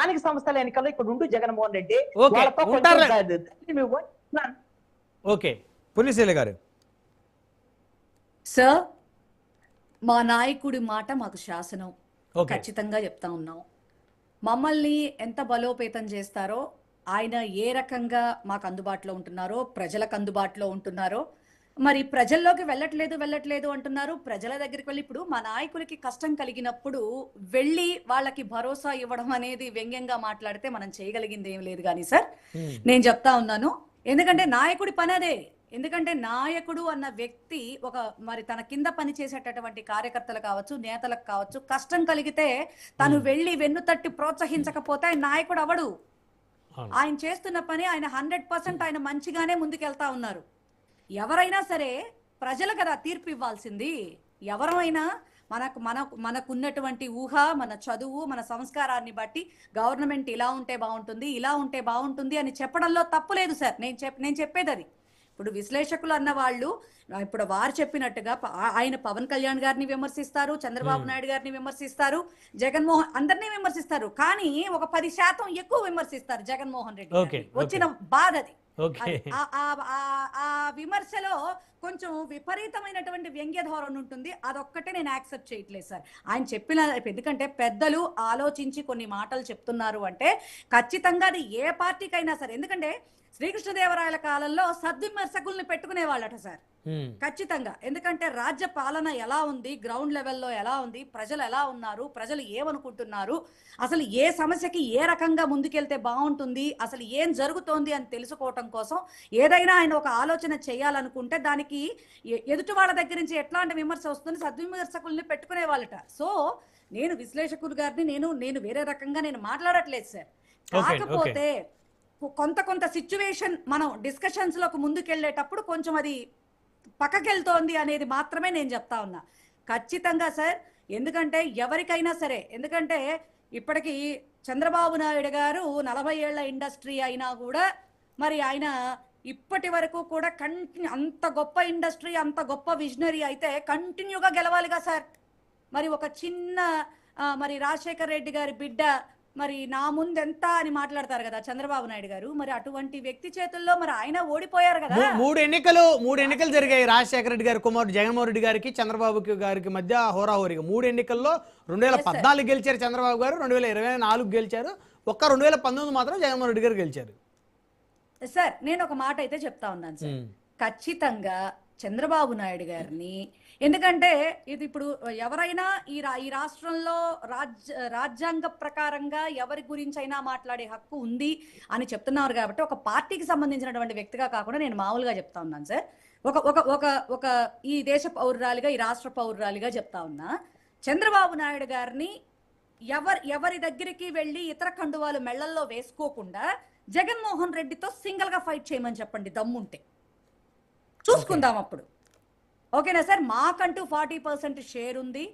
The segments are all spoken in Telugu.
స్థానిక సంస్థల ఎన్నికల్లో ఇక్కడ ఉండు జగన్మోహన్ రెడ్డి ఓకే, వాళ్ళతో ఉంటారు. కొంచెం ఓకే, పులిశీల గారు. సార్, మా నాయకుడి మాట మాకు శాసనం. ఓకే. ఖచ్చితంగా చెప్తా ఉన్నాం. మమ్మల్ని ఎంత బలోపేతం చేస్తారో, ఆయన ఏ రకంగా మాకు అందుబాటులో ఉంటున్నారో, ప్రజలకు అందుబాటులో ఉంటున్నారో, మరి ప్రజల్లోకి వెళ్ళట్లేదు అంటున్నారు. ప్రజల దగ్గరికి వెళ్ళి ఇప్పుడు మా నాయకులకి కష్టం కలిగినప్పుడు వెళ్ళి వాళ్ళకి భరోసా ఇవ్వడం అనేది వ్యంగ్యంగా మాట్లాడితే మనం చేయగలిగింది ఏం లేదు కానీ సార్, నేను చెప్తా ఉన్నాను. ఎందుకంటే నాయకుడి పని అదే. ఎందుకంటే నాయకుడు అన్న వ్యక్తి ఒక మరి తన కింద పనిచేసేటటువంటి కార్యకర్తలు కావచ్చు, నేతలకు కావచ్చు, కష్టం కలిగితే తను వెళ్ళి వెన్నుతట్టి ప్రోత్సహించకపోతే ఆయన నాయకుడు అవడు. ఆయన చేస్తున్న పని ఆయన 100% ఆయన మంచిగానే ముందుకెళ్తా ఉన్నారు. ఎవరైనా సరే ప్రజలు కదా తీర్పు ఇవ్వాల్సింది. ఎవరైనా మనకున్నటువంటి ఊహ, మన చదువు, మన సంస్కారాన్ని బట్టి గవర్నమెంట్ ఇలా ఉంటే బాగుంటుంది, ఇలా ఉంటే బాగుంటుంది అని చెప్పడంలో తప్పు లేదు సార్. నేను చెప్పేది అది. ఇప్పుడు విశ్లేషకులు అన్న వాళ్ళు ఇప్పుడు వారు చెప్పినట్టుగా ఆయన పవన్ కళ్యాణ్ గారిని విమర్శిస్తారు, చంద్రబాబు నాయుడు గారిని విమర్శిస్తారు, జగన్మోహన్ అందరినీ విమర్శిస్తారు. కానీ ఒక 10% ఎక్కువ విమర్శిస్తారు జగన్మోహన్ రెడ్డి. వచ్చిన బాధ అది. ఆ విమర్శలో కొంచెం విపరీతమైనటువంటి వ్యంగ్య ధోరణి ఉంటుంది. అదొక్కటే నేను యాక్సెప్ట్ చేయట్లేదు సార్. ఆయన చెప్పిన, ఎందుకంటే పెద్దలు ఆలోచించి కొన్ని మాటలు చెప్తున్నారు అంటే ఖచ్చితంగా అది ఏ పార్టీకైనా సరే. ఎందుకంటే శ్రీకృష్ణదేవరాయల కాలంలో సద్విమర్శకుల్ని పెట్టుకునే వాళ్ళట సార్, ఖచ్చితంగా. ఎందుకంటే రాజ్య పాలన ఎలా ఉంది, గ్రౌండ్ లెవెల్లో ఎలా ఉంది, ప్రజలు ఎలా ఉన్నారు, ప్రజలు ఏమనుకుంటున్నారు, అసలు ఏ సమస్యకి ఏ రకంగా ముందుకెళ్తే బాగుంటుంది, అసలు ఏం జరుగుతోంది అని తెలుసుకోవటం కోసం ఏదైనా ఆయన ఒక ఆలోచన చేయాలనుకుంటే దానికి ఎదుటి వాళ్ళ దగ్గర నుంచి ఎట్లాంటి విమర్శ వస్తుంది, సద్విమర్శకుల్ని పెట్టుకునే వాళ్ళట. సో నేను విశ్లేషకులు గారిని నేను వేరే రకంగా నేను మాట్లాడట్లేదు సార్. కాకపోతే కొంత సిచ్యువేషన్ మనం డిస్కషన్స్ లోకి ముందుకెళ్ళేటప్పుడు కొంచెం అది పక్కకెళ్తోంది అనేది మాత్రమే నేను చెప్తా ఉన్నా. ఖచ్చితంగా సార్, ఎందుకంటే ఎవరికైనా సరే, ఎందుకంటే ఇప్పటికీ చంద్రబాబు నాయుడు గారు 40 ఏళ్ల ఇండస్ట్రీ అయినా కూడా మరి ఆయన ఇప్పటి వరకు కూడా అంత గొప్ప ఇండస్ట్రీ, అంత గొప్ప విజనరీ అయితే కంటిన్యూగా గెలవాలిగా సార్. మరి ఒక చిన్న మరి రాజశేఖర్ రెడ్డి గారి బిడ్డ మరి నా ముందెంత అని మాట్లాడతారు కదా చంద్రబాబు నాయుడు గారు. మరి అటువంటి వ్యక్తి చేతుల్లో మరి ఆయన ఓడిపోయారు కదా. మూడు ఎన్నికలు జరిగాయి. రాజశేఖర రెడ్డి గారి కుమారుడు జగన్మోహన్ రెడ్డి గారికి, చంద్రబాబు గారికి మధ్య హోరాహోరీగా 3 ఎన్నికల్లో 2014 గెలిచారు చంద్రబాబు గారు, 2024 గెలిచారు. ఒక్క 2019 మాత్రం జగన్మోహన్ రెడ్డి గారు గెలిచారు. సార్ నేను ఒక మాట అయితే చెప్తా ఉన్నాను సార్, ఖచ్చితంగా చంద్రబాబు నాయుడు గారిని, ఎందుకంటే ఇది ఇప్పుడు ఎవరైనా ఈ రాష్ట్రంలో రాజ్యాంగ ప్రకారంగా ఎవరి గురించి అయినా మాట్లాడే హక్కు ఉంది అని చెప్తున్నారు కాబట్టి ఒక పార్టీకి సంబంధించినటువంటి వ్యక్తిగా కాకుండా నేను మామూలుగా చెప్తా ఉన్నాను సార్. ఒక ఈ దేశ పౌరురాలిగా, ఈ రాష్ట్ర పౌరురాలిగా చెప్తా ఉన్నా. చంద్రబాబు నాయుడు గారిని ఎవరి దగ్గరికి వెళ్ళి ఇతర కండువాలు మెళ్లల్లో వేసుకోకుండా జగన్మోహన్ రెడ్డితో సింగిల్ గా ఫైట్ చేయమని చెప్పండి, దమ్ముంటే చూసుకుందాం అప్పుడు. ఓకేనా సార్? మాకంటూ 40% షేర్ ఉంది.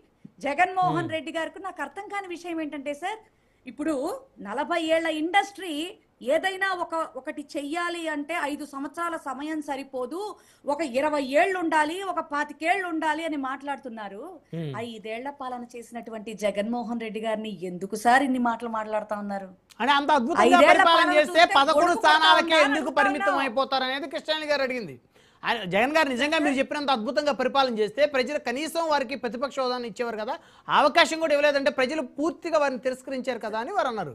జగన్మోహన్ రెడ్డి గారికి నాకు అర్థం కాని విషయం ఏంటంటే సార్, ఇప్పుడు 40 ఏళ్ల ఇండస్ట్రీ ఏదైనా ఒకటి చెయ్యాలి అంటే 5 సంవత్సరాల సమయం సరిపోదు, ఒక 20 ఏళ్ళు ఉండాలి, ఒక 25 ఏళ్ళు ఉండాలి అని మాట్లాడుతున్నారు. 5 ఏళ్ల పాలన చేసినటువంటి జగన్మోహన్ రెడ్డి గారిని ఎందుకు సార్ ఇన్ని మాటలు మాట్లాడుతా ఉన్నారు? అంటే అంత అద్భుతంగా పరిపాలన చేస్తే 11 స్థానాలకే ఎందుకు పరిమితం అయిపోతారు అనేది కృష్ణాని గారు అడిగింది. జగన్ గారు నిజంగా మీరు చెప్పినంత అద్భుతంగా పరిపాలన చేస్తే ప్రజలు కనీసం వారికి ప్రతిపక్ష హోదాన్ని ఇచ్చేవారు కదా, అవకాశం కూడా ఇవ్వలేదంటే ప్రజలు పూర్తిగా వారిని తిరస్కరించారు కదా అని వారు అన్నారు.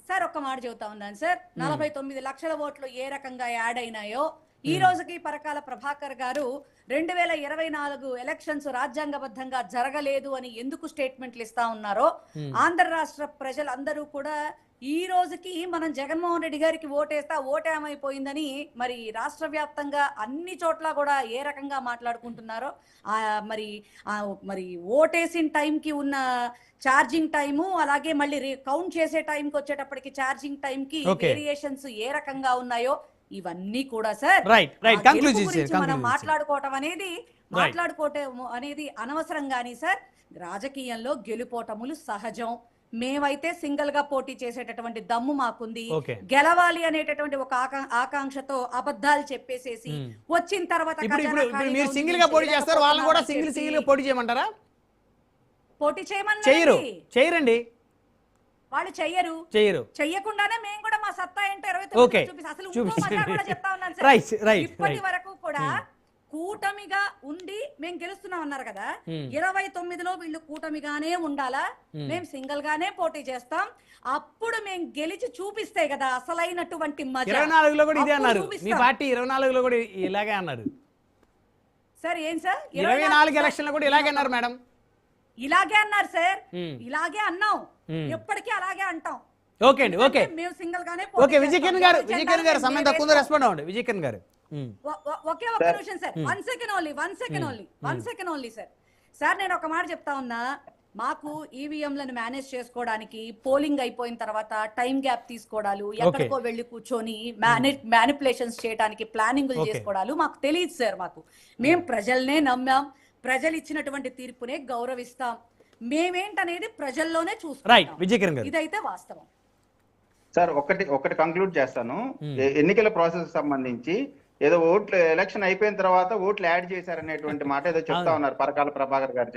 సార్ ఒక్క మాట చెబుతా ఉన్నాను సార్, 49 లక్షల ఓట్లు ఏ రకంగా యాడ్ అయినాయో ఈ రోజుకి పరకాల ప్రభాకర్ గారు 2024 ఎలక్షన్స్ రాజ్యాంగబద్ధంగా జరగలేదు అని ఎందుకు స్టేట్మెంట్లు ఇస్తా ఉన్నారో ఆంధ్ర రాష్ట్ర ప్రజలందరూ కూడా ఈ రోజుకి మనం జగన్మోహన్ రెడ్డి గారికి ఓటేస్తా ఓటేమైపోయిందని మరి రాష్ట్ర వ్యాప్తంగా అన్ని చోట్ల కూడా ఏ రకంగా మాట్లాడుకుంటున్నారో, మరి ఓటేసిన టైంకి ఉన్న ఛార్జింగ్ టైము, అలాగే మళ్ళీ కౌంట్ చేసే టైంకి వచ్చేటప్పటికి ఛార్జింగ్ టైంకి వేరియేషన్స్ ఏ రకంగా ఉన్నాయో ఇవన్నీ కూడా సార్ మనం మాట్లాడుకోవటం అనేది అనవసరం గానీ సార్, రాజకీయంలో గెలుపోటములు సహజం. మేమైతే సింగిల్ గా పోటీ చేసేటటువంటి దమ్ము మాకుంది. గెలవాలి అనేటటువంటి ఒక ఆకాంక్షతో అబద్ధాలు చెప్పేసేసి వచ్చిన తర్వాత సింగిల్ గా పోటీ చేస్తారు, వాళ్ళని కూడా సింగిల్ గా పోటీ చేయమంటారా? పోటీ చేయమని చేయరండి. వాళ్ళు చెయ్యరు. చెయ్యకుండానే మేము కూడా మా సత్తా ఏంటో 29 చూపిస్తాం. అసలు ఇంకో మజా కూడా చెప్తా ఉన్నాను సార్. ఇప్పటి వరకు కూడా కూటమిగా ఉండి మేము గెలుస్తున్నాం అన్నారు కదా, 29లో వీళ్ళు కూటమిగానే ఉండాలా, మేము సింగిల్ గానే పోటీ చేస్తాం, అప్పుడు మేము గెలిచి చూపిస్తే కదా అసలైనటువంటి మజా. 24లో కూడా ఇదే అన్నారు మీ పార్టీ, 24లో కూడా ఇలాగే అన్నారు సార్. ఏం సార్ 24 ఎలక్షన్ లో కూడా ఇలాగే అన్నారు మేడం? ఇలాగే అన్నారు సార్, ఇలాగే అన్నాం, ఎప్పటికీ అలాగే అంటాం. ఓకే అండి, ఓకే మేము సింగిల్ గానే ఓకే. విజయ్ కిరణ్ గారు సమయం తక్కువ రెస్పాండ్ అవ్వండి. విజయ్ కిరణ్ గారు ఒకే ఒక్క నిమిషం sir, 1 second only sir. Sir నేను ఒక మాట చెప్తా ఉన్నా, మాకు ఈవీఎంలను మేనేజ్ చేసుకోవడానికి పోలింగ్ అయిపోయిన తర్వాత టైం గ్యాప్ తీసుకోవడాలు, ఎక్కడికో వెళ్ళి కూర్చొని మ్యానిపులేషన్స్ చేయడానికి ప్లానింగ్లు చేసుకోవడాలు మాకు తెలియదు సార్. మేము ప్రజల్నే నమ్మాం, ప్రజలు ఇచ్చినటువంటి తీర్పునే గౌరవిస్తాం, మేమేంటనేది ప్రజల్లోనే చూస్తాం. ఇదైతే వాస్తవం సార్. ఒకటి కంక్లూడ్ చేస్తాను. ఎన్నికల ప్రాసెస్ సంబంధించి ఏదో ఓట్లు ఎలక్షన్ అయిపోయిన తర్వాత ఓట్లు యాడ్ చేశారనేటువంటి మాట ఏదో చెప్తా ఉన్నారు పరకాల ప్రభాకర్ గారు.